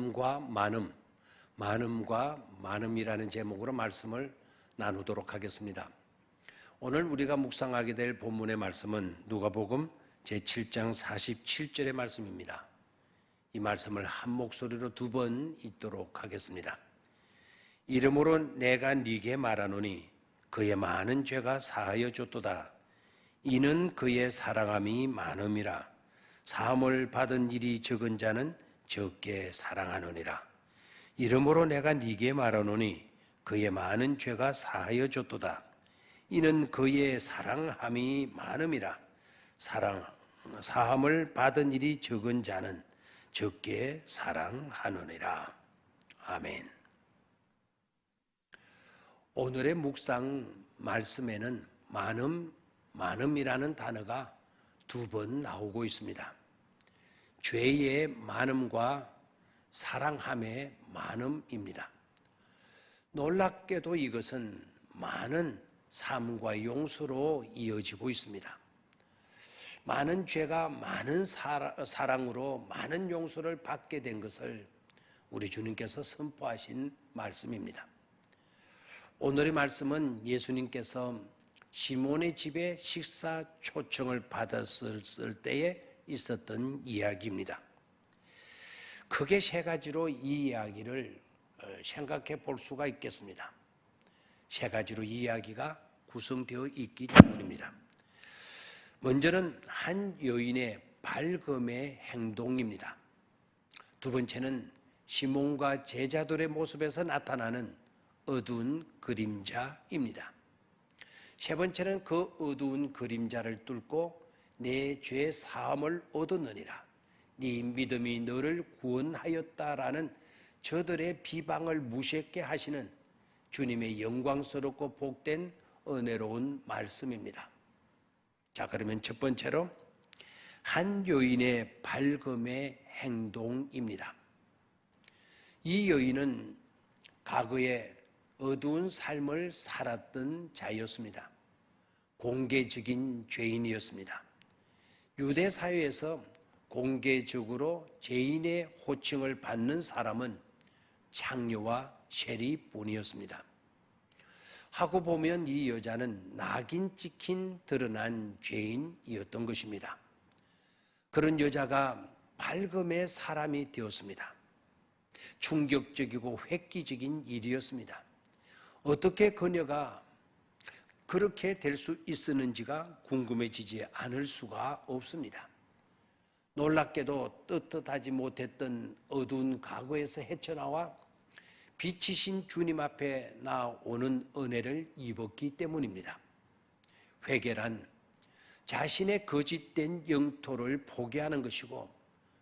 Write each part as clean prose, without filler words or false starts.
삶과 많음, 많음과 많음이라는 제목으로 말씀을 나누도록 하겠습니다. 오늘 우리가 묵상하게 될 본문의 말씀은 누가복음 제7장 47절의 말씀입니다. 이 말씀을 한 목소리로 2번 읽도록 하겠습니다. 이러므로 내가 네게 말하노니 그의 많은 죄가 사하여 줬도다. 이는 그의 사랑함이 많음이라. 사함을 받은 일이 적은 자는 적게 사랑하느니라. 이러므로 내가 네게 말하노니 그의 많은 죄가 사하여 줬도다. 이는 그의 사랑함이 많음이라. 사함을 받은 일이 적은 자는 적게 사랑하느니라. 아멘. 오늘의 묵상 말씀에는 많음이라는 단어가 2번 나오고 있습니다. 죄의 많음과 사랑함의 많음입니다. 놀랍게도 이것은 많은 삶과 용서로 이어지고 있습니다. 많은 죄가 많은 사랑으로 많은 용서를 받게 된 것을 우리 주님께서 선포하신 말씀입니다. 오늘의 말씀은 예수님께서 시몬의 집에 식사 초청을 받았을 때에 있었던 이야기입니다. 크게 3가지로 이 이야기를 생각해 볼 수가 있겠습니다. 3가지로 이 이야기가 구성되어 있기 때문입니다. 먼저는 한 여인의 발걸음의 행동입니다. 2번째는 시몬과 제자들의 모습에서 나타나는 어두운 그림자입니다. 3번째는 그 어두운 그림자를 뚫고 내 죄 사함을 얻었느니라. 네 믿음이 너를 구원하였다라는 저들의 비방을 무시하게 하시는 주님의 영광스럽고 복된 은혜로운 말씀입니다. 자, 그러면 첫 번째로 한 여인의 발걸음의 행동입니다. 이 여인은 과거에 어두운 삶을 살았던 자였습니다. 공개적인 죄인이었습니다. 유대 사회에서 공개적으로 죄인의 호칭을 받는 사람은 창녀와 세리뿐이었습니다. 하고 보면 이 여자는 낙인 찍힌 드러난 죄인이었던 것입니다. 그런 여자가 발걸음의 사람이 되었습니다. 충격적이고 획기적인 일이었습니다. 어떻게 그녀가 그렇게 될 수 있었는지가 궁금해지지 않을 수가 없습니다. 놀랍게도 떳떳하지 못했던 어두운 과거에서 헤쳐나와 빛이신 주님 앞에 나오는 은혜를 입었기 때문입니다. 회개란 자신의 거짓된 영토를 포기하는 것이고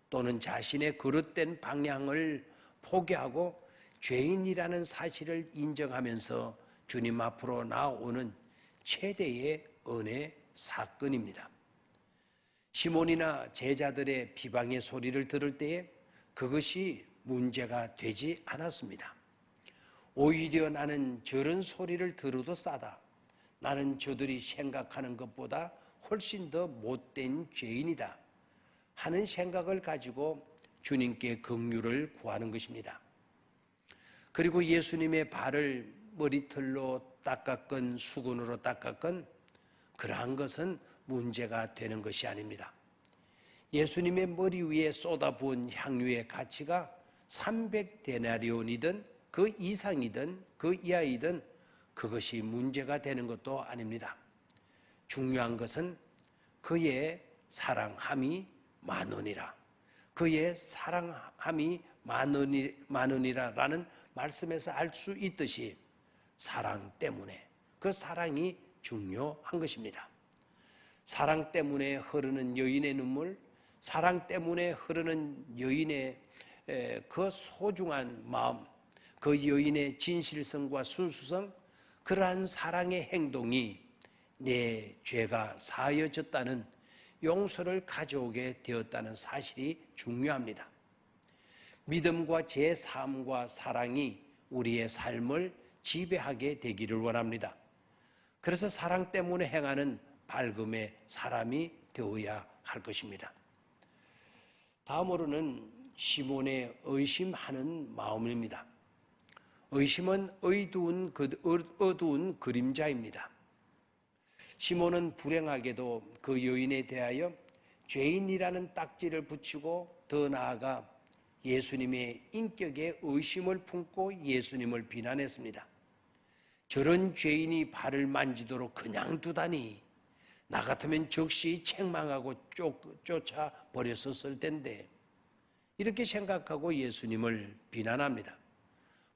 또는 자신의 거릇된 방향을 포기하고 죄인이라는 사실을 인정하면서 주님 앞으로 나오는 최대의 은혜 사건입니다. 시몬이나 제자들의 비방의 소리를 들을 때에 그것이 문제가 되지 않았습니다. 오히려 나는 저런 소리를 들어도 싸다. 나는 저들이 생각하는 것보다 훨씬 더 못된 죄인이다 하는 생각을 가지고 주님께 긍휼을 구하는 것입니다. 그리고 예수님의 발을 머리털로 닦았건 수건으로 닦았건 그러한 것은 문제가 되는 것이 아닙니다. 예수님의 머리 위에 쏟아부은 향유의 가치가 300데나리온이든 그 이상이든 그 이하이든 그것이 문제가 되는 것도 아닙니다. 중요한 것은 그의 사랑함이 만원이라. 그의 사랑함이 만원이라라는 말씀에서 알 수 있듯이 사랑 때문에 그 사랑이 중요한 것입니다. 사랑 때문에 흐르는 여인의 눈물, 사랑 때문에 흐르는 여인의 그 소중한 마음, 그 여인의 진실성과 순수성, 그러한 사랑의 행동이 내 죄가 사하여졌다는 용서를 가져오게 되었다는 사실이 중요합니다. 믿음과 제사함과 사랑이 우리의 삶을 지배하게 되기를 원합니다. 그래서 사랑 때문에 행하는 발걸음의 사람이 되어야 할 것입니다. 다음으로는 시몬의 의심하는 마음입니다. 의심은 어두운 그림자입니다. 시몬은 불행하게도 그 여인에 대하여 죄인이라는 딱지를 붙이고 더 나아가 예수님의 인격에 의심을 품고 예수님을 비난했습니다. 저런 죄인이 발을 만지도록 그냥 두다니 나 같으면 즉시 책망하고 쫓아버렸었을 텐데, 이렇게 생각하고 예수님을 비난합니다.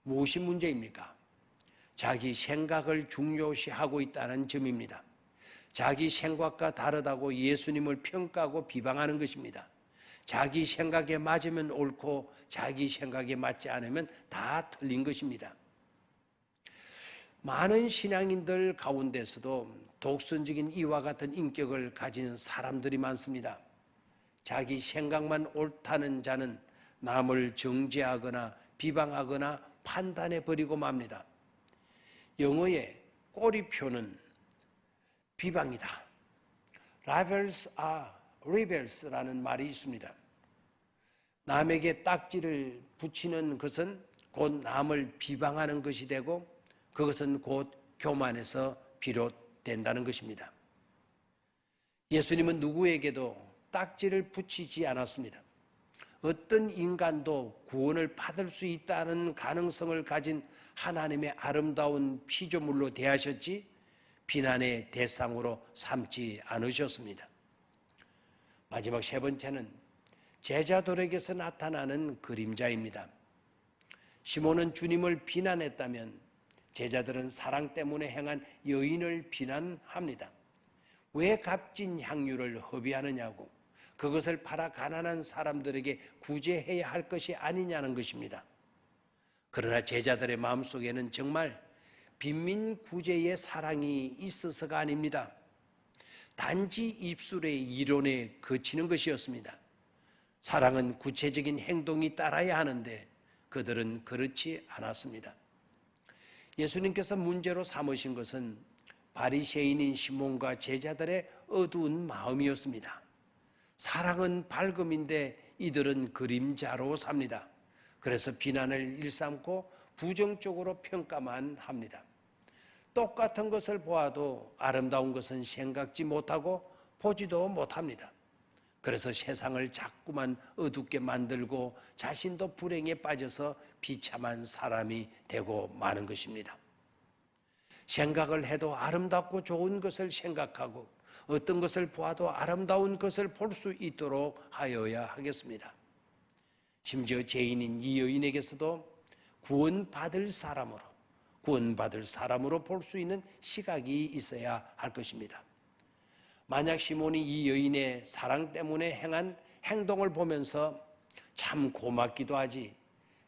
무엇이 문제입니까? 자기 생각을 중요시하고 있다는 점입니다. 자기 생각과 다르다고 예수님을 평가하고 비방하는 것입니다. 자기 생각에 맞으면 옳고 자기 생각에 맞지 않으면 다 틀린 것입니다. 많은 신앙인들 가운데서도 독선적인 이와 같은 인격을 가진 사람들이 많습니다. 자기 생각만 옳다는 자는 남을 정죄하거나 비방하거나 판단해버리고 맙니다. 영어의 꼬리표는 비방이다. Rivals are rebels라는 말이 있습니다. 남에게 딱지를 붙이는 것은 곧 남을 비방하는 것이 되고 그것은 곧 교만에서 비롯된다는 것입니다. 예수님은 누구에게도 딱지를 붙이지 않았습니다. 어떤 인간도 구원을 받을 수 있다는 가능성을 가진 하나님의 아름다운 피조물로 대하셨지 비난의 대상으로 삼지 않으셨습니다. 마지막 세 번째는 제자들에게서 나타나는 그림자입니다. 시몬은 주님을 비난했다면 제자들은 사랑 때문에 행한 여인을 비난합니다. 왜 값진 향유를 허비하느냐고, 그것을 팔아 가난한 사람들에게 구제해야 할 것이 아니냐는 것입니다. 그러나 제자들의 마음속에는 정말 빈민 구제의 사랑이 있어서가 아닙니다. 단지 입술의 이론에 그치는 것이었습니다. 사랑은 구체적인 행동이 따라야 하는데 그들은 그렇지 않았습니다. 예수님께서 문제로 삼으신 것은 바리새인인 시몬과 제자들의 어두운 마음이었습니다. 사랑은 밝음인데 이들은 그림자로 삽니다. 그래서 비난을 일삼고 부정적으로 평가만 합니다. 똑같은 것을 보아도 아름다운 것은 생각지 못하고 보지도 못합니다. 그래서 세상을 자꾸만 어둡게 만들고 자신도 불행에 빠져서 비참한 사람이 되고 마는 것입니다. 생각을 해도 아름답고 좋은 것을 생각하고 어떤 것을 보아도 아름다운 것을 볼 수 있도록 하여야 하겠습니다. 심지어 죄인인 이 여인에게서도 구원받을 사람으로 볼 수 있는 시각이 있어야 할 것입니다. 만약 시몬이 이 여인의 사랑 때문에 행한 행동을 보면서 참 고맙기도 하지,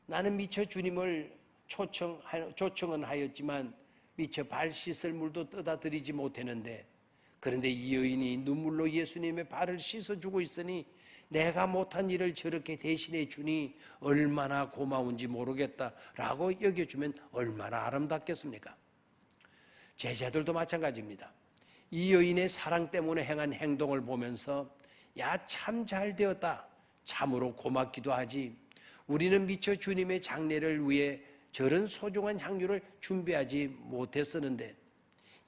나는 미처 주님을 초청은 하였지만 미처 발 씻을 물도 떠다 드리지 못했는데, 그런데 이 여인이 눈물로 예수님의 발을 씻어주고 있으니 내가 못한 일을 저렇게 대신해 주니 얼마나 고마운지 모르겠다라고 여겨주면 얼마나 아름답겠습니까? 제자들도 마찬가지입니다. 이 여인의 사랑 때문에 행한 행동을 보면서 야, 참 잘되었다, 참으로 고맙기도 하지, 우리는 미처 주님의 장례를 위해 저런 소중한 향유를 준비하지 못했었는데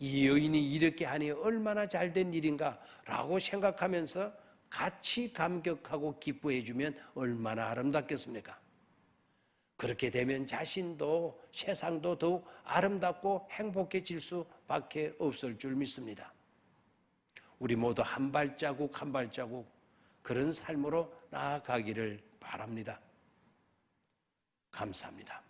이 여인이 이렇게 하니 얼마나 잘된 일인가 라고 생각하면서 같이 감격하고 기뻐해주면 얼마나 아름답겠습니까? 그렇게 되면 자신도 세상도 더욱 아름답고 행복해질 수밖에 없을 줄 믿습니다. 우리 모두 한 발자국 한 발자국 그런 삶으로 나아가기를 바랍니다. 감사합니다.